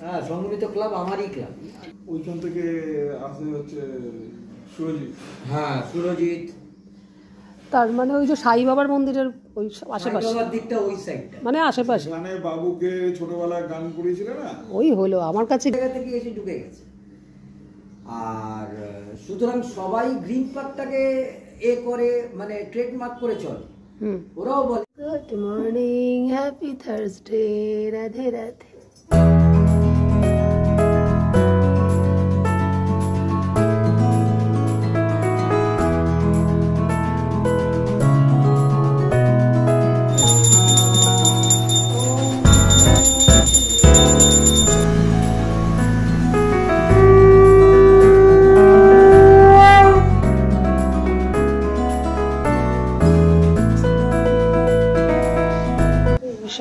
হ্যাঁ, সংগঠিত ক্লাব আমারই ক্লাব। ওইখান থেকে আসে হচ্ছে সুরজিৎ। হ্যাঁ, সুরজিৎ। তার মানে ওই যে সাই বাবার মন্দিরের ওই আশেপাশে, সাই বাবার দিকটা ওই সাইডটা, মানে আশেপাশে। মানে বাবুকে ছোটবেলায় গান করিয়েছিল না, ওই হলো আমার কাছে জায়গা থেকে এসে ঢুকে গেছে। আর সুতরাং সবাই গ্রিন পার্কটাকে এ করে মানে ট্রেডমার্ক করে চলে। ওরাও বলে good morning, happy Thursday, Radhe Radhe.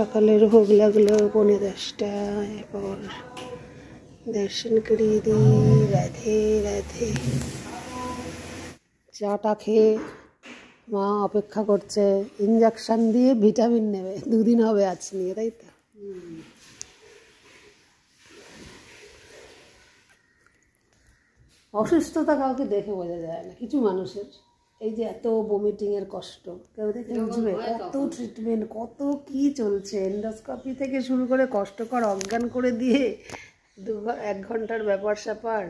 সকালের ভোগ লাগলো 9:30, এরপর দর্শন করিয়ে দিই। রাধে রাধে। চাটা খেয়ে মা অপেক্ষা করছে, ইঞ্জেকশন দিয়ে ভিটামিন নেবে, 2 দিন হবে আজ নিয়ে, তাই তো? অসুস্থতা কাউকে দেখে বোঝা যায় না, কিছু মানুষের এই যে এত ভমিটিংয়ের কষ্ট কেউ দেখে বুঝবে? কত ট্রিটমেন্ট, কত কি চলছে, এন্ডোস্কোপি থেকে শুরু করে কষ্টকর অজ্ঞান করে দিয়ে 1 ঘন্টার ব্যাপার স্যাপার,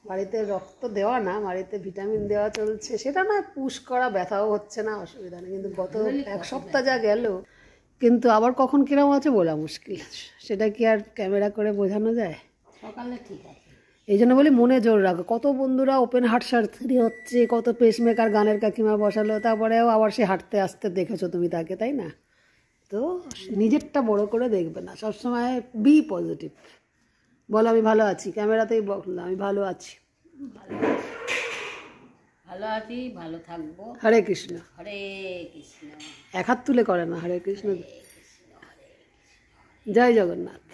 বাড়িতে রক্ত দেওয়া না, বাড়িতে ভিটামিন দেওয়া চলছে, সেটা না পুশ করা, ব্যথাও হচ্ছে না, অসুবিধা নেই। কিন্তু গত 1 সপ্তাহ যা গেল, কিন্তু আবার কখন কিরম আছে বলা মুশকিল, সেটা কি আর ক্যামেরা করে বোঝানো যায়? সকালে ঠিক আছে, এই জন্য বলি মনে জোর রাখো। কত বন্ধুরা ওপেন হার্ট সার্জারি হচ্ছে, কত পেসমেকার গানের কাকিমা বসালো, তারপরেও আবার সে হাঁটতে আসতে দেখেছো তুমি তাকে, তাই না? তো নিজেরটা বড় করে দেখবে না, সবসময় বি পজিটিভ, বলো আমি ভালো আছি, ক্যামেরাতেই বললাম আমি ভালো আছি, ভালো আছি, ভালো থাকবো। হরে কৃষ্ণ। হরে কৃষ্ণ। 1 হাত তুলে করে না, হরে কৃষ্ণ, জয় জগন্নাথ।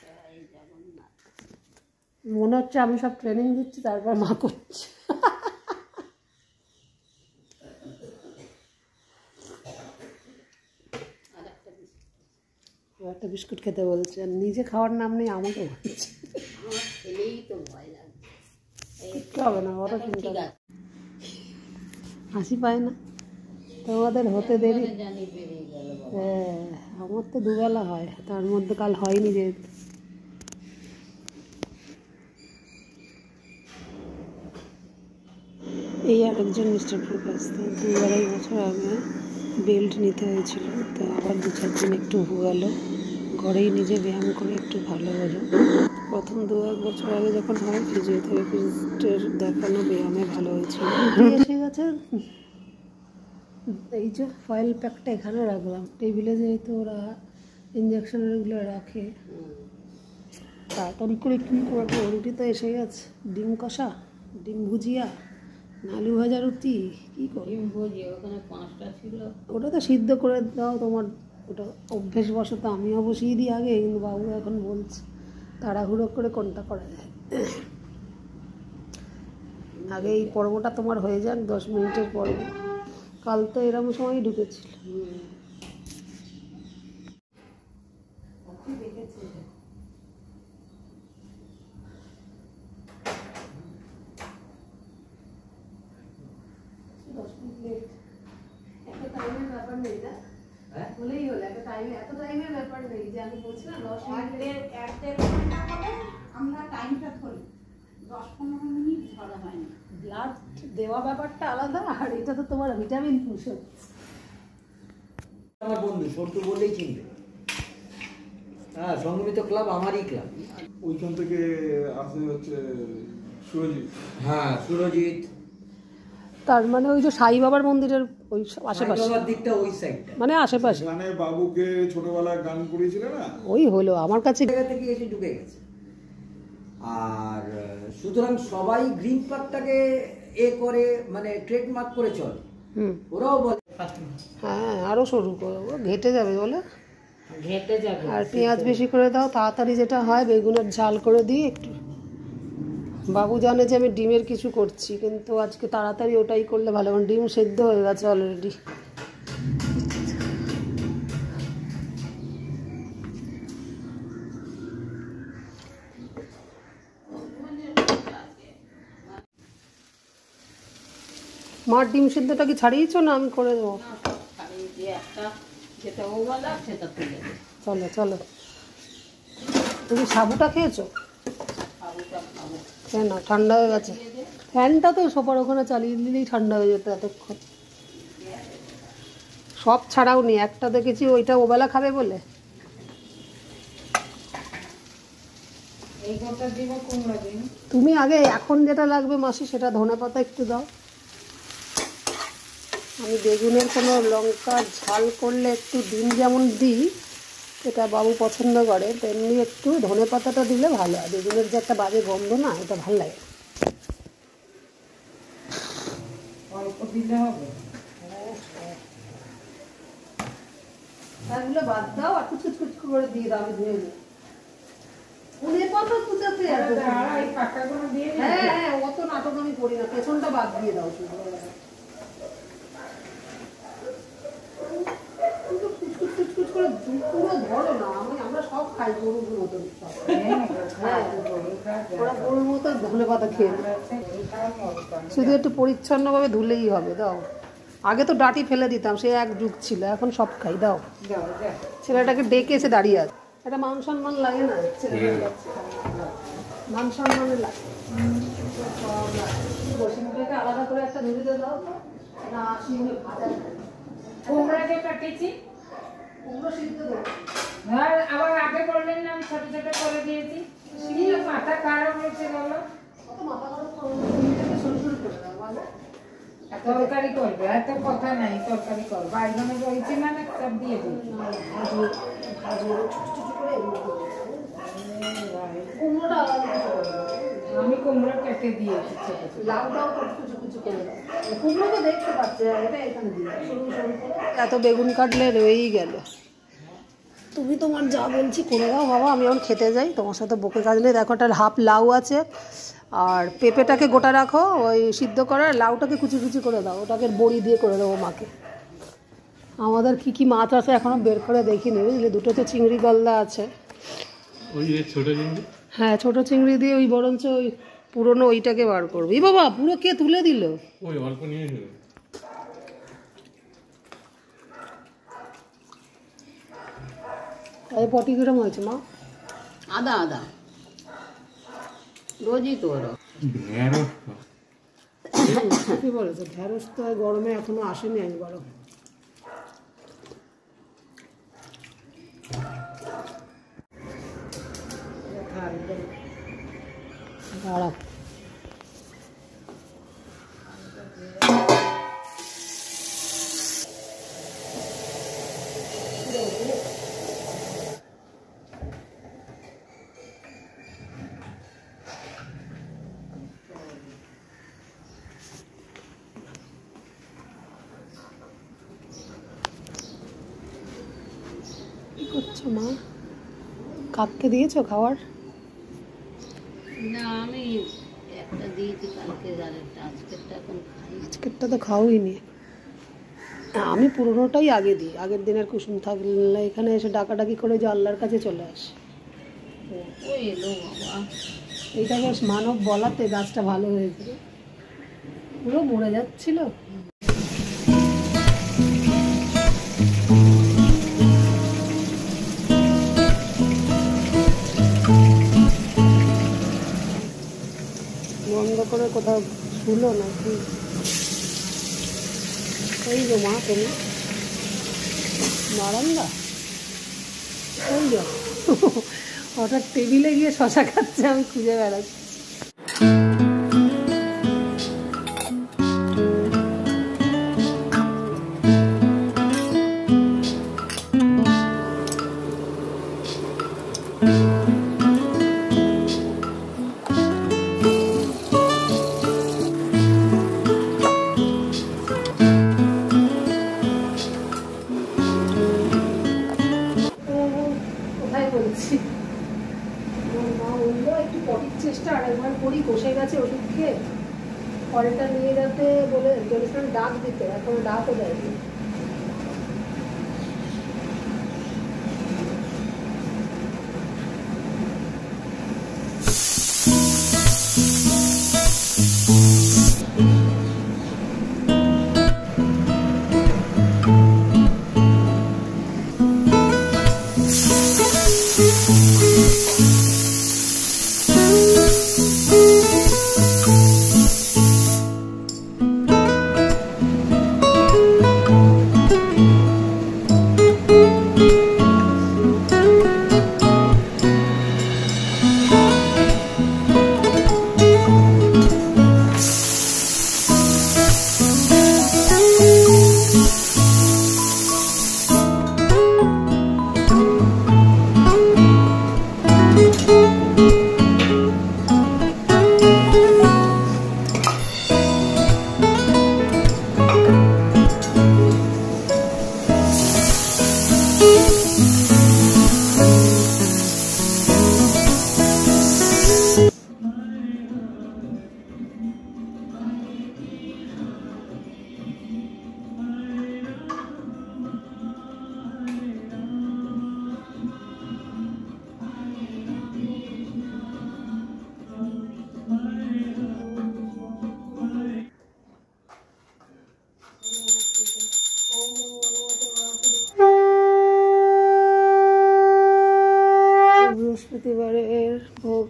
মনে হচ্ছে আমি সব ট্রেনিং দিচ্ছি, তারপর মা করছে। একটা বিস্কুট খেতে বলছে, আর নিজে খাওয়ার নাম নেই, আমাকে বলছে। আমার খেলেই তো ভয় লাগছে। কিচ্ছু হবে না, ওরা চিন্তা করে হাসি পায় না, তোমাদের হতে দেরি। জানি বেরিয়ে গেল। হ্যাঁ, আমার তো 2 বেলা হয়, তার মধ্যে কাল হয়নি যেহেতু। এই আরেকজন মিস্টার প্রকাশ, 2-2.5 বছর আগে বেল্ট নিতে হয়েছিল, তো আবার 2-4 দিন একটু গেল, ঘরেই নিজে ব্যায়াম করে একটু ভালো হলো। প্রথম 2-1 বছর আগে যখন হয় ফিজিওথেরাপিস্টের দেখানো ব্যায়ামে ভালো হয়েছিল। এসে গেছে, এই যে ফয়েল প্যাকটা এখানে রাখলাম, টেবিলে যেহেতু ওরা ইঞ্জেকশনের এগুলো রাখে, তাড়াতাড়ি করে কী করবো, রুটি তো এসে গেছে, ডিম কষা, ডিম ভুজিয়া, আলু ভাজা, রুটি, কী করি? ডিম ভুজি ওখানে 5টা ছিল, ওটা তো সিদ্ধ করে দাও তোমার, ওটা অভ্যেসবশত আমিও বসিয়ে দিই আগে, কিন্তু বাবু এখন বলছে তাড়াহুড়ো করে কোনটা করা যায়, আগে এই পর্বটা তোমার হয়ে যাক, 10 মিনিটের পর্ব। কাল তো এরকম সময় ঢুকেছিল। বলেই হলো, একটা টাইমে, এত টাইমের ব্যাপার নেই যে আমি বলছি না 10 মিনিট, 1-1.5 ঘন্টা হলে আমরা টাইমটা ধরি, 10-15 মিনিট ধরা হয় না। ব্লাড দেওয়া ব্যাপারটা আলাদা, আর এটা তো তোমার ভিটামিন পুশ হচ্ছে। আমার বন্ধু সন্টু বললেই চিনবে। হ্যাঁ, সংগঠিত ক্লাব আমারই ক্লাব। ওইখান থেকে আসে হচ্ছে সুরজিৎ। হ্যাঁ, সুরজিৎ। তার মানে ওই যে সাই বাবার মন্দিরের ওই আশেপাশে, সাই বাবার দিকটা ওই সাইডটা, মানে আশেপাশে। মানে বাবুকে ছোটবেলায় গান করিয়েছিল না, ওই হলো আমার কাছে জায়গা থেকে এসে ঢুকে গেছে। আর সুতরাং সবাই গ্রিন পার্কটাকে এ করে মানে ট্রেডমার্ক করে চলে। ওরাও বলে হ্যাঁ আরো সরু করবো, ঘেটে যাবে বলে, ঘেটে যাবে। আর পেঁয়াজ বেশি করে দাও, তাড়াতাড়ি যেটা হয় বেগুনের ঝাল করে দিই একটু। বাবু জানে যে আমি ডিমের কিছু করছি, কিন্তু আজকে তাড়াতাড়ি ওটাই করলে ভালো, কারণ ডিম সেদ্ধ হয়ে গেছে অলরেডি। মার ডিম সিদ্ধটা কি ছাড়িয়েছো না আমি করে দেবো? ছাড়িয়ে দিয়ে একটা যেটা ওবেলা সেটা তুলে দেবো। চলো চলো। তুমি সাবুটা খেয়েছো? সাবুটা খাবো। কেন ঠান্ডা হয়ে গেছে? ফ্যানটা তো সোফার ওখানে চালিয়ে দিলেই ঠান্ডা হয়ে যেত এতক্ষণ। সব ছাড়াও নি, একটা দেখেছি ওইটা ওবেলা খাবে বলে। এই গোটা দিব কুমড়া দিন। তুমি আগে এখন যেটা লাগবে মাসি সেটা ধনেপাতা একটু দাও। আমি বেগুনের কোনো লঙ্কা ঝাল করলে একটু ডিম যেমন দিই, এটা বাবু পছন্দ করে, তেমনি একটু ধনেপাতাটা দিলে ভালো হয়। বেগুনের যে একটা বাজে গন্ধ না, এটা ভালো লাগে। অল্প দিলে হবে। এগুলো বাদ দাও আর কুচু কুচু করে দিয়ে দাও, আমি ধুয়ে দিই। ধনেপাতা কুচাতে এই পাতাগুলো দিয়ে দিই। হ্যাঁ হ্যাঁ, অত নাটক আমি করি না, পেছনটা বাদ দিয়ে দাও শুধু। কুচকুচ করে পুরো ধরো না, আমরা সব খাই গরুর মতন। হ্যাঁ, ওরা গরুর মতো ধনেপাতা খেয়ে নেয়। শুধু একটু পরিচ্ছন্নভাবে ধুলেই হবে। দাও, আগে তো ডাঁটি ফেলে দিতাম, সে এক যুগ ছিল, এখন সব খাই। দাও, ছেলেটাকে ডেকে এসে দাঁড়িয়ে আছে। এটা মান সম্মান লাগে না? মান সম্মানে লাগে। বসিমুখটাকে আলাদা করে একটা ধুলিতে দাও তো না, শিমুলে ভাজা কুমড়াকে কাটেছি। কুমড়ো সিদ্ধ দেবো। আর আবার আগে বললেন না আমি ছোট ছোট করে দিয়েছি। শিমুলে মাথা খারাপ হয়েছে বলো। কত মাথা খারাপ করো, কুমড়োটাকে সরু সরু করে দাও ভালো। তরকারি করবে, এত কথা নাই, তরকারি কর। বাইগনে রয়েছে মানে সব দিয়ে দিই। কুমড়োটা আলাদা কিছু করে দাও। আমি কুমড়ো কেটে দিয়েছি ছোট ছোট। লাউটাও কুচু কুচু করে দাও। কুমড়ো তো দেখতে পাচ্ছে, এটা এখানে দিয়ে দাও, সরু সরু করে। এত বেগুন কাটলে রয়েই গেল। তুমি তোমার যা বলছি করে দাও বাবা, আমি এখন খেতে যাই, তোমার সাথে বকে কাজ নেই। দেখো একটা হাফ লাউ আছে, আর পেঁপেটাকে গোটা রাখো, ওই সিদ্ধ করার লাউটাকে কুচি কুচি করে দাও, ওটাকে বড়ি দিয়ে করে দেবো মাকে। আমাদের কি কি মাছ আছে এখনো বের করে দেখিনি, বুঝলি। দুটো তো চিংড়ি গলদা আছে। ওই ছোট চিংড়ি? হ্যাঁ, ছোট চিংড়ি দিয়ে ওই বরঞ্চ ওই পুরনো ওইটাকে বার করবো। এই বাবা, পুরো কে তুলে দিল? ওই অল্প নিয়ে নেবে। এই পটি কিরম হয়েছে মা? আদা আদা রোজই তো ওরা। কি বলেছে? ঢ্যাঁড়স তো গরমে এখনো আসেনি একবারও। দাঁড়াও, কি করছো মা? কাককে দিয়েছো খাবার? না, আমি একটা দিয়েছি কালকে, আরেকটা আজকেরটা এখন খাই। আজকেরটা তো খাওয়াইনি। আমি পুরোনোটাই আগে দিই, আগের দিনের কুসুম থাকলে এখানে এসে ডাকাডাকি করে যে আল্লাহর কাছে চলে আসে। ও এলো বাবা। এইটা বেশ মানব বলাতে গাছটা ভালো হয়েছিল, পুরো মরে যাচ্ছিল। বন্ধ করে কোথাও শুলো নাকি? ওই যে মা, তুমি বারান্দা, ওই যে হঠাৎ টেবিলে গিয়ে শশা খাচ্ছে, আমি খুঁজে বেড়াচ্ছি। কোথায় বলছি, মা বললো একটু পটির চেষ্টা আরেকবার করি, বসে গেছে ওষুধ খেয়ে, পরেরটা নিয়ে যেতে বলে বলেছিলাম ডাক দিতে, এখন ডাকও দেয়নি।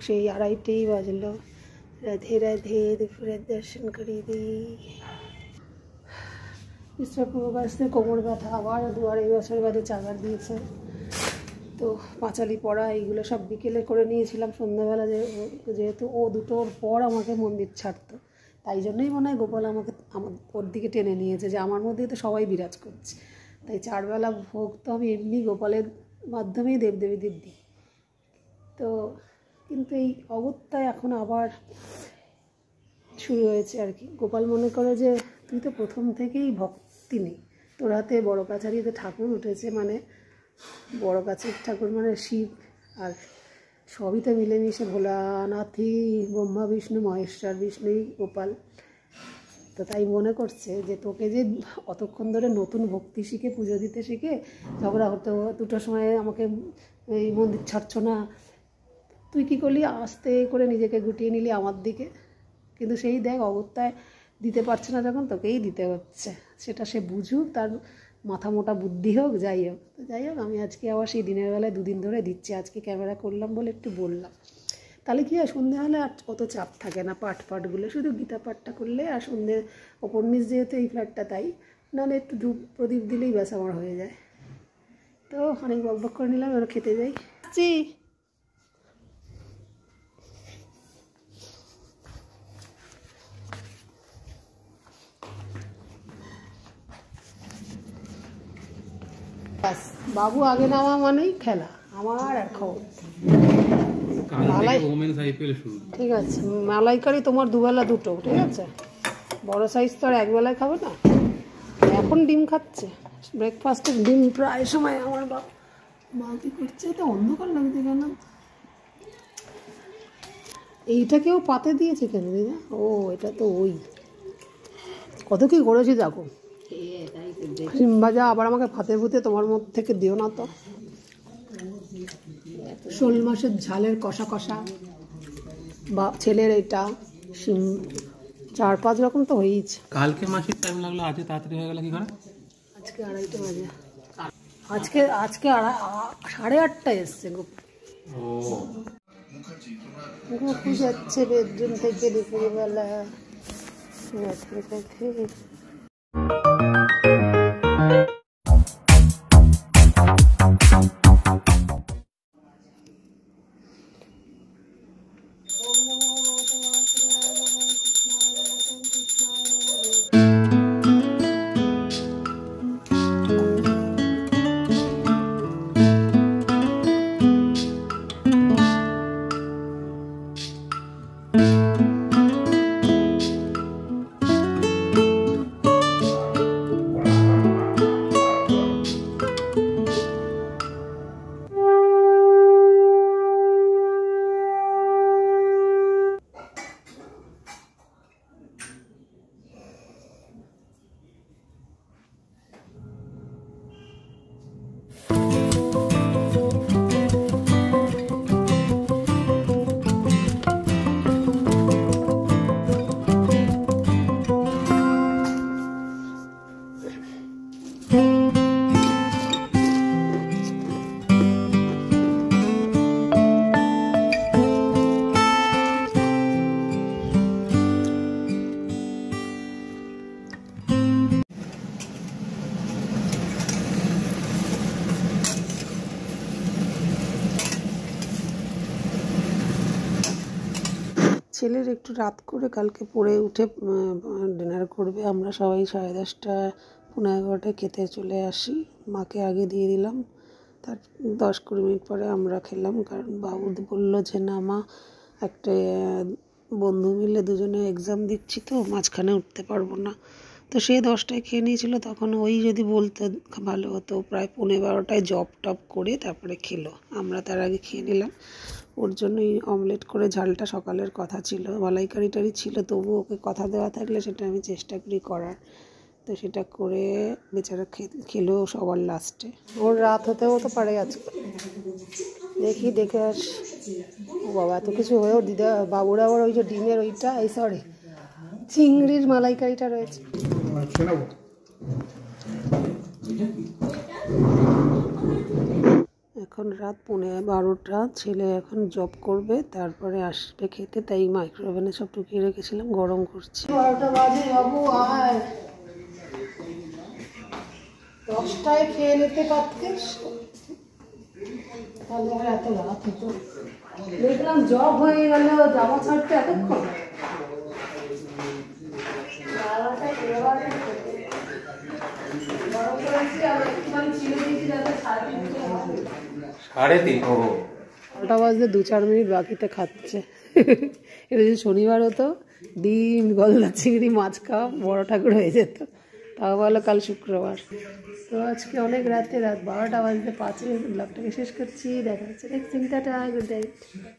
সেই 2:30 বাজলো। রাধে রাধে, দুপুরের দর্শন করিয়ে দিই। মিস্টার পূর্ববাসদের কোমর ব্যথা, আবার 2-2.5 বছর বাদে চাগার দিয়েছে। তো পাঁচালি পড়া এইগুলো সব বিকেলে করে নিয়েছিলাম, সন্ধ্যাবেলা যেহেতু ও 2টোর পর আমাকে মন্দির ছাড়তো, তাই জন্যই মনে হয় গোপাল আমাকে ওর দিকে টেনে নিয়েছে, যে আমার মধ্যে তো সবাই বিরাজ করছে। তাই 4 বেলা ভোগ তো আমি এমনি গোপালের মাধ্যমেই দেবদেবীদের দিই। তো কিন্তু এই অগত্যায় এখন আবার শুরু হয়েছে আর কি। গোপাল মনে করে যে তুই তো প্রথম থেকেই ভক্তি নেই, তোর হাতে বড় কাছারিতে ঠাকুর উঠেছে, মানে বড় কাছের ঠাকুর মানে শিব, আর সবই তো মিলেমিশে ভোলানাথই ব্রহ্মা বিষ্ণু মহেশ্বর, বিষ্ণুই গোপাল। তো তাই মনে করছে যে তোকে যে অতক্ষণ ধরে নতুন ভক্তি শিখে পুজো দিতে শিখে ঝগড়া হতো, 2টোর সময় আমাকে এই মন্দির ছাড়ছ না, তুই কী করলি, আস্তে করে নিজেকে গুটিয়ে নিলি আমার দিকে। কিন্তু সেই দেখ অগত্যায় দিতে পারছে না যখন, তোকেই দিতে হচ্ছে। সেটা সে বুঝুক, তার মাথা মোটা বুদ্ধি হোক, যাই হোক। তো যাই হোক, আমি আজকে আবার সেই দিনের বেলায় 2 দিন ধরে দিচ্ছি। আজকে ক্যামেরা করলাম বলে একটু বললাম, তাহলে কি হয় সন্ধে হলে আর অত চাপ থাকে না পাঠগুলো, শুধু গীতা পাঠটা করলে। আর সন্ধে ওপর নিচ যেহেতু এই ফ্ল্যাটটা, তাই নাহলে একটু ধূপ প্রদীপ দিলেই ব্যাস আমার হয়ে যায়। তো অনেক বকবক করে নিলাম, এবার খেতে যাই। ব্যাস, বাবু আগে নামা মানেই খেলা আমার। আর খবর ঠিক আছে, মালাইকারি তোমার 2 বেলা 2টো, ঠিক আছে? বড় সাইজ তো আর 1 বেলায় খাবে না। এখন ডিম খাচ্ছে, ব্রেকফাস্টের ডিম প্রায় সময় আমার বালতি করছে। এটা অন্ধকার লাগছে কেন? এইটাকেও পাতে দিয়েছে কেন দিদা? ও এটা তো ওই কত কি করেছি দেখো। শিম ভাজা আবার আমাকে ভাতে ভুতে তোমার মধ্যে থেকে দিও না তো। শোল মাছের ঝালের কষা কষা, বা ছেলের এটা শিম, 4-5 রকম তো হয়েইছে। কালকে মাসের টাইম লাগলো, আজকে তাড়াতাড়ি হয়ে গেল কি করে? আজকে 2:30 বাজে, আজকে 8:30 এসছে গোপু যাচ্ছে বেডরুম থেকে দুপুরবেলা। ছেলের একটু রাত করে কালকে পড়ে উঠে ডিনার করবে। আমরা সবাই 10:30 11:15 খেতে চলে আসি। মাকে আগে দিয়ে দিলাম, তার 10-20 মিনিট পরে আমরা খেলাম। কারণ বাবু বলল যে না মা, একটা বন্ধু মিলে দুজনে এক্সাম দিচ্ছি, তো মাঝখানে উঠতে পারবো না। তো সে 10টায় খেয়ে নিয়েছিল। তখন ওই যদি বলতো ভালো হতো, প্রায় 11:15 জব টপ করে তারপরে খেলো। আমরা তার আগে খেয়ে নিলাম। ওর জন্যই অমলেট করে, ঝালটা সকালের কথা ছিল, মালাইকারিটারি ছিল, তবু ওকে কথা দেওয়া থাকলে সেটা আমি চেষ্টা করি করার। তো সেটা করে বেচারা খেলো সবার লাস্টে। ওর রাত হতেও তো পারে আজকে, দেখে আস। ও বাবা, এত কিছু হয়েও দিদা বাবুরা আবার ওই যে ডিমের ওইটা, এই সরি চিংড়ির মালাইকারিটা রয়েছে। এখন রাত 11:30, ছেলে এখন জব করবে, তারপরে আসবে খেতে, তাই মাইক্রোওভেনে সব টুকিয়ে রেখেছিলাম, গরম করছি। 12টা বাজে, বাবু আয়, 10টায় খেয়ে নিতে পারতিস, তাহলে আর এত রাত হতো। দেখলাম জব হয়ে গেল, জামা ছাড়তে এতক্ষণ। সাড়ে তিন। 12টা বাজতে 2-4 মিনিট বাকিতে খাচ্ছে। এটা যদি শনিবার হতো, ডিম, গলদা চিংড়ি, মাছ খাওয়া বড় ঠাকুর হয়ে যেত। তাও বলো কাল শুক্রবার। তো আজকে অনেক রাত 12টা বাজতে 5 ব্লগটাকে শেষ করছি। দেখা হচ্ছে নেক্সট দিন, টাটা, গুড নাইট।